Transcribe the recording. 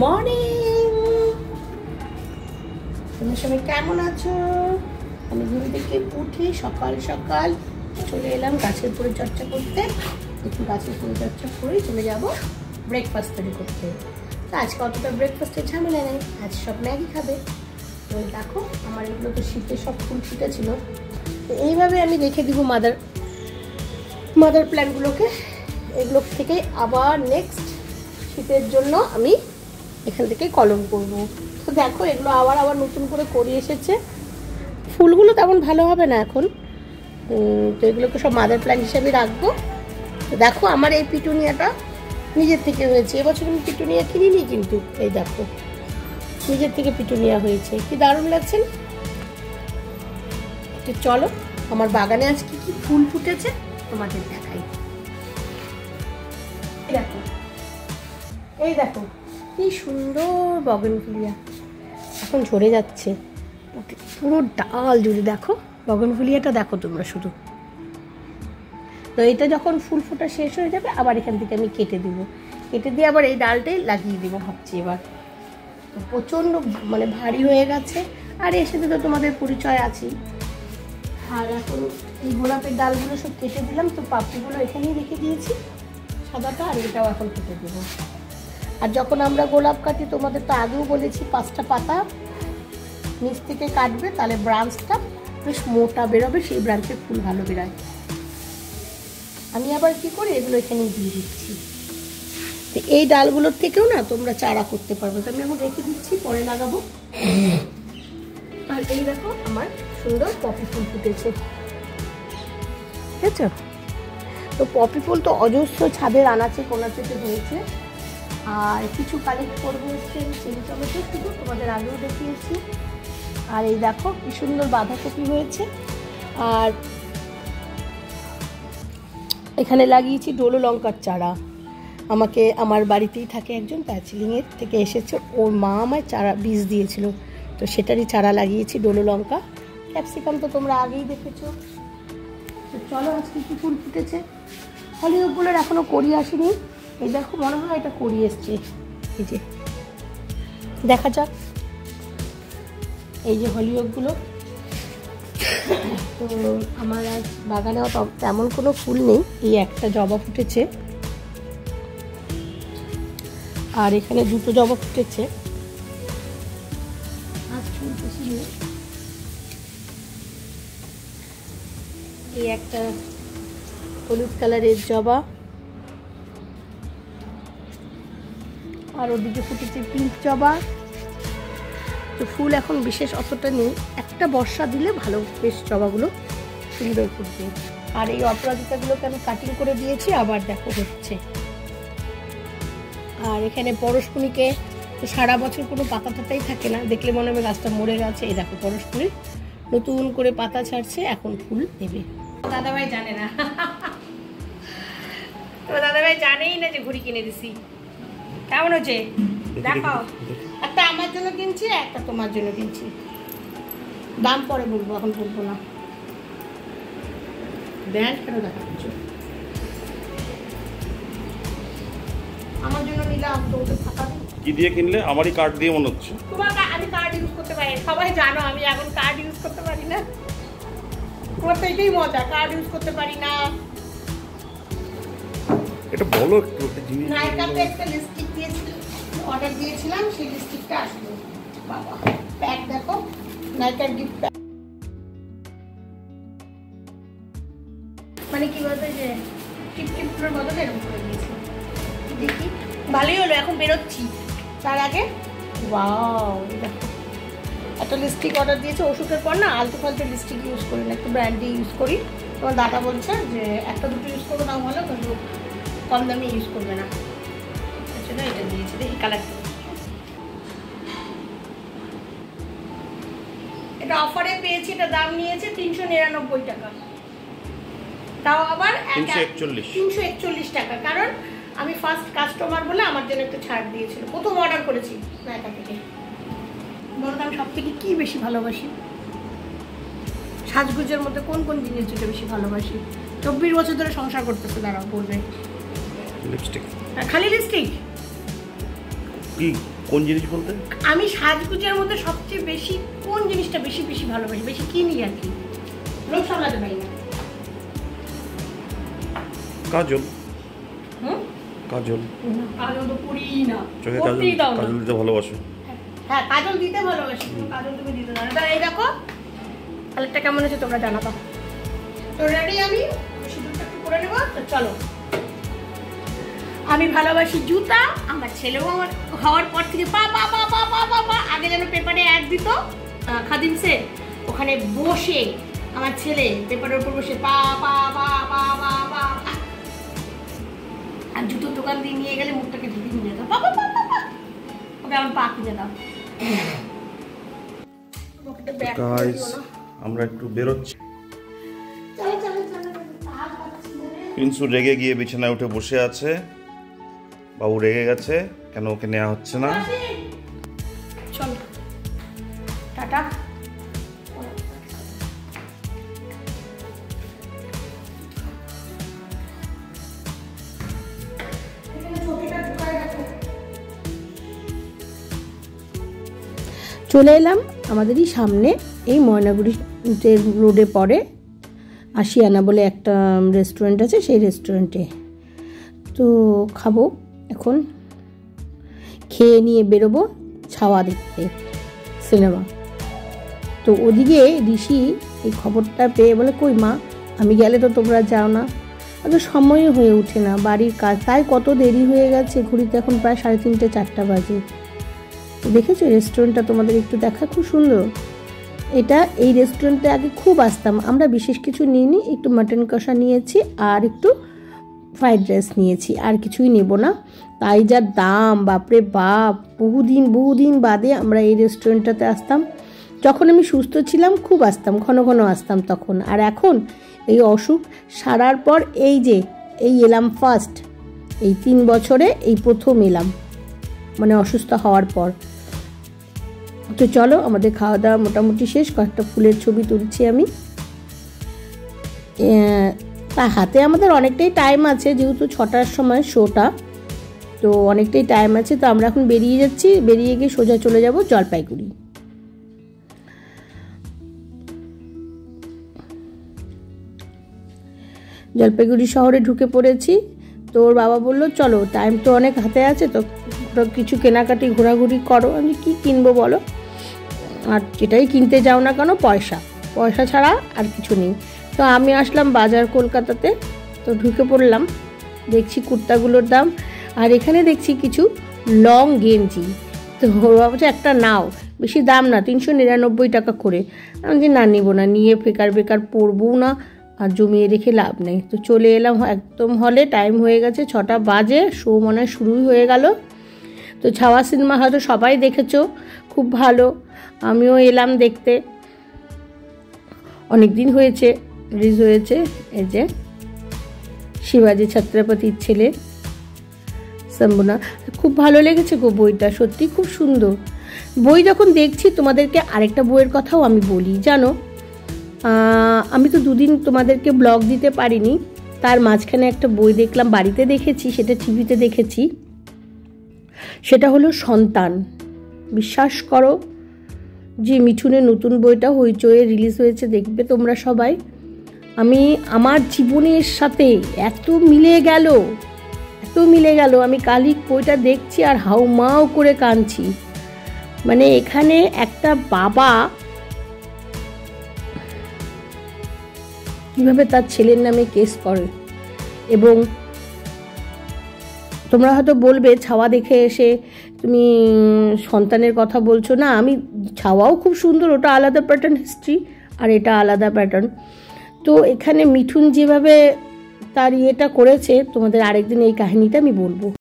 Morning, তোমরা সবাই কেমন আছো? আমি ঘুম থেকে উঠে সকাল সকাল চলে এলাম গাছের পরিচর্যা করতে। একটু গাছের পরিচর্যা করে চলে যাব ব্রেকফাস্ট তৈরি করতে। তো আজকে অতটা ব্রেকফাস্টের ঝামেলা নেই, আজ সব ম্যাগি খাবে। তো দেখো আমার এগুলো তো শীতে সব ফুল ছিল, তো এইভাবে আমি রেখে দিব মাদার প্ল্যান্টগুলোকে। এগুলো থেকে আবার নেক্সট শীতের জন্য আমি এখান থেকে কলম করব। তো দেখো এগুলো আবার নতুন করে করি এসেছে। ফুলগুলো তেমন ভালো হবে না এখন, তো এগুলোকে সব মাদার প্ল্যান্ট হিসেবে রাখবো। তো দেখো আমার এই পিটুনিয়াটা নিজের থেকে হয়েছে। এবছর আমি পিটুনিয়া কিনিনি, কিন্তু এই দেখো নিজের থেকে পিটুনিয়া হয়েছে, কি দারুণ লাগছে না? তো চলো আমার বাগানে আজকে কি ফুল ফুটেছে তোমাদের দেখাই। এই দেখো কি সুন্দর বগনভিলিয়া, এখন ঝরে যাচ্ছে পুরো ডাল জুড়ে। দেখো বগনভিলিয়াটা দেখো তোমরা শুধু। তো এটা যখন ফুল ফোটা শেষ হয়ে যাবে আবার এখান থেকে আমি কেটে দিয়ে আবার এই ডালটাই লাগিয়ে দিব ভাবছি এবার। তো প্রচণ্ড ভারী হয়ে গেছে, আর এর সাথে তো তোমাদের পরিচয় আছেই। আর এখন এই গোলাপের ডালগুলো সব কেটে দিলাম, তো পাপড়িগুলো এখানেই রেখে দিয়েছি সাদাটা, আর এটাও এখন কেটে দেবো। আর যখন আমরা গোলাপ কাটি তোমাদের তো আগেও বলেছি 5টা পাতা নিচ থেকে কাটবে, তাহলে ব্রাঞ্চটা বেশ মোটা বেরোবে, সেই ব্রাঞ্চের ফুল ভালো বেরোয়। আমি আবার কি করি এগুলো এখানেই দিয়ে দিচ্ছি। তো এই ডালগুলোর থেকেও না তোমরা চারা করতে পারবে, তো আমি এখন রেখে দিচ্ছি, পরে লাগাবো। আর এই দেখো আমার সুন্দর পপি ফুল ফুটেছে, ঠিক আছে? তো পপি ফুল তো অজস্র ছাদের আনাচে কোনাচেতে হয়েছে। আর কিছু কালেক্ট করবো হচ্ছে চিলি টমেটো, শুধু তোমাদের আগেও দেখিয়েছি। আর এই দেখো কি সুন্দর বাঁধাকপি হয়েছে। আর এখানে লাগিয়েছি ডোলো লঙ্কার চারা। আমার বাড়িতেই থাকে একজন, দার্জিলিংয়ের থেকে এসেছে, ওর মা আমায় চারা বীজ দিয়েছিল, তো সেটারই চারা লাগিয়েছি ডোলো লঙ্কা। ক্যাপসিকাম তো তোমরা আগেই দেখেছো। তো চলো আজকে কি ফুল ফুটেছে। হলিউডগুলোর এখনও করি আসেনি। এই দেখো মনে হয় এটা করি এসছে, এই যে দেখা যাক। এই যে হলিউডগুলো। তো আমার আজ বাগানেও তেমন কোনো ফুল নেই, এই একটা জবা ফুটেছে, আর এখানে 2টো জবা ফুটেছে। আজ ফুল বেশি নেই। এই একটা হলুদ কালারের জবা, আর ওদিকে ফুটেছে পিঙ্ক জবা। তো ফুল এখন বিশেষ অতটা নেই, একটা বর্ষা দিলে ভালো বেশ জবাগুলো সুন্দর ফুটবে। আর এই অপরাজিতাগুলোকে আমি কাটিং করে দিয়েছি, আবার দেখো হচ্ছে। আর এখানে পরশমণিকে তো সারা বছর কোনো পাতা টাতাই থাকে না, দেখলে মনে হবে গাছটা মরে গেছে। এই দেখো পরশমণি নতুন করে পাতা ছাড়ছে, এখন ফুল দেবে। দাদাভাই জানে না, তো দাদাভাই জানেই না যে ঘুড়ি কিনে দিছি। কেমন হচ্ছে দেখাও। একটা আমার জন্য কিনছি, একটা তোমার জন্য কিনছি। দাম পরে বলবো, এখন বলবো না। ব্র্যান্ড কেন দেখাচ্ছ? আমার জন্য নিলাম, তো ওটা থাকা কি দিয়ে কিনলে? আমারই কার্ড দিয়ে মনে হচ্ছে। তোমার আমি কার্ড ইউজ করতে পারি, সবাই জানো আমি এখন কার্ড ইউজ করতে পারি না। তোমার তো এটাই মজা, কার্ড ইউজ করতে পারি না। এটা বলো একটু, একটা জিনিস। নাইকাতে একটা লিপস্টিক অর্ডার দিয়েছিলাম, সেই লিপস্টিকটা আসলো। বাবা প্যাক দেখো, নাইকার গিফট প্যাক। কি বলতে যে টিপটিপগুলোর বদলে এরকম করে দিয়েছি। দেখি ভালোই হলো, এখন বেরোচ্ছি। তার আগে ওয়াও দেখো একটা লিপস্টিক অর্ডার দিয়েছে। ওষুধের পর না আলতু ফালতু লিপস্টিক ইউজ করি না, একটু ব্র্যান্ডে ইউজ করি। তোমার দাদা বলছে যে একটা দুটো ইউজ করবো, নাও ভালো, কিন্তু কম দামে ইউজ করবে না। সেটা এটা দিয়েছি, দেখি কালারটা। এটা অফারে পেয়েছি, এটা দাম নিয়েছে 399 টাকা, তাও আবার 341 টাকা। কারণ আমি ফার্স্ট কাস্টমার বলে আমার জন্য একটু ছাড় দিয়েছিল, প্রথম অর্ডার করেছি নাইকা থেকে। বলতো আমি সব থেকে কি বেশি ভালোবাসি? সাজগুজের মধ্যে কোন কোন জিনিস যেটা বেশি ভালোবাসি? 24 বছর ধরে সংসার করতেছে, দাঁড়াও বলবে। লিপস্টিক, খালি লিপস্টিক কি কোন জিনিস বলতে? আমি সাজগুজের মধ্যে সবচেয়ে বেশি কোন জিনিসটা বেশি বেশি ভালোবাসি, বেশি কিনি আর কি, লোক সামলাতে পারি না। কাজল। কাজল কাজল তো পরি না, চোখে কাজল দিতে ভালোবাসো? হ্যাঁ কাজল দিতে ভালোবাসি, কাজল তুমি দিতে জানো। তা এই দেখো কালারটা কেমন হয়েছে তোমরা জানাবা। তো রেডি আমি, সিঁদুরটা একটু করে নেবো। তো চলো, আমি ভালোবাসি জুতা। আমার ছেলেও আমার হওয়ার পর থেকে পা পা পা পা পা পা পা, আগে যেন পেপারে অ্যাড দিত খাদিমসে, ওখানে বসে আমার ছেলে পেপারের উপর বসে পা পা পা পা পা পা, আর জুতোর দোকান দিয়ে নিয়ে গেলে মুখটাকে ঢেকে নিয়ে যেত, পা পা পা পা পা, ওকে আমার পা কিনে দাও। গাইস আমরা একটু বেরোচ্ছি। প্রিন্সু রেগে গিয়ে বিছানায় উঠে বসে আছে। বাবু রেগে গেছে, কেন ওকে নেওয়া হচ্ছে না। চলো টাটা। চলে এলাম আমাদেরই সামনে, এই ময়নাগুড়ি রোডে পড়ে আশিয়ানা বলে একটা রেস্টুরেন্ট আছে, সেই রেস্টুরেন্টে। তো খাবো এখন, খেয়ে নিয়ে বেরোবো ছাওয়া দেখতে, সিনেমা। তো ওদিকে ঋষি এই খবরটা পেয়ে বলে, কই মা, আমি গেলে তো তোমরা যাও না। আগে সময়ও হয়ে ওঠে না, বাড়ির কাজ, তাই কত দেরি হয়ে গেছে, ঘড়িতে এখন প্রায় 3:30 4টা বাজে। দেখেছো রেস্টুরেন্টটা, তোমাদের একটু দেখা, খুব সুন্দর এটা। এই রেস্টুরেন্টে আগে খুব আসতাম আমরা, বিশেষ কিছু নিইনি, একটু মাটন কষা নিয়েছি আর একটু ফ্রাইড রাইস নিয়েছি, আর কিছুই নেব না। তাই যা দাম, বাপরে বাপ। বহুদিন বাদে আমরা এই রেস্টুরেন্টটাতে আসতাম। যখন আমি সুস্থ ছিলাম খুব আসতাম, ঘন ঘন আসতাম তখন। আর এখন এই অসুখ সারার পর এই এলাম ফার্স্ট, এই 3 বছরে এই প্রথম এলাম, মানে অসুস্থ হওয়ার পর। তো চলো, আমাদের খাওয়া দাওয়া মোটামুটি শেষ। কয়েকটা ফুলের ছবি তুলছি আমি। তা হাতে আমাদের অনেকটাই টাইম আছে, যেহেতু 6টার সময় শোটা, তো অনেকটাই টাইম আছে। তো আমরা এখন বেরিয়ে যাচ্ছি, বেরিয়ে গিয়ে সোজা চলে যাব জলপাইগুড়ি। জলপাইগুড়ি শহরে ঢুকে পড়েছি। তো ওর বাবা বললো চলো, টাইম তো অনেক হাতে আছে, তো কিছু কেনাকাটি ঘোরাঘুরি করো। আমি কি কিনবো বলো, আর যেটাই কিনতে যাও না কেন পয়সা ছাড়া আর কিছু নেই। তো আমি আসলাম বাজার কলকাতাতে। তো ঢুকে পড়লাম, দেখছি কুর্তাগুলোর দাম, আর এখানে দেখছি কিছু লং গেঞ্জি। তো ওর বাবা একটা নাও, বেশি দাম না, 399 টাকা করে। আমি না, নিব না, নিয়ে বেকার পরবো না, আর জমিয়ে রেখে লাভ নেই। তো চলে এলাম একদম হলে, টাইম হয়ে গেছে 6টা বাজে, শো মনে হয় শুরুই হয়ে গেল। তো ছাওয়া সিনেমা হয়তো সবাই দেখেছো, খুব ভালো, আমিও এলাম দেখতে। অনেক দিন হয়েছে রিলিজ হয়েছে। এই যে শিবাজি ছত্রপতির ছেলে শম্ভুনা, খুব ভালো লেগেছে গো বইটা, সত্যি খুব সুন্দর বই। যখন দেখছি তোমাদেরকে আরেকটা বইয়ের কথাও আমি বলি, জানো আমি তো 2 দিন তোমাদেরকে ব্লগ দিতে পারিনি, তার মাঝখানে একটা বই দেখলাম, বাড়িতে দেখেছি, সেটা টিভিতে দেখেছি। সেটা হলো সন্তান। বিশ্বাস করো যে মিঠুনের নতুন বইটা হইচয়ে রিলিজ হয়েছে, দেখবে তোমরা সবাই। আমার জীবনের সাথে এত মিলে গেল, আমি কালই বইটা দেখছি আর হাউমাউ করে কাঁদছি। মানে এখানে একটা বাবা কিভাবে তার ছেলের নামে কেস করে, এবং তোমরা হয়তো বলবে ছাওয়া দেখে এসে তুমি সন্তানের কথা বলছো না। আমি ছাওয়াও খুব সুন্দর, ওটা আলাদা প্যাটার্ন হিস্ট্রি, আর এটা আলাদা প্যাটার্ন। তো এখানে মিঠুন যেভাবে তার ইয়েটা করেছে, তোমাদের আরেকদিন এই কাহিনীটা আমি বলবো।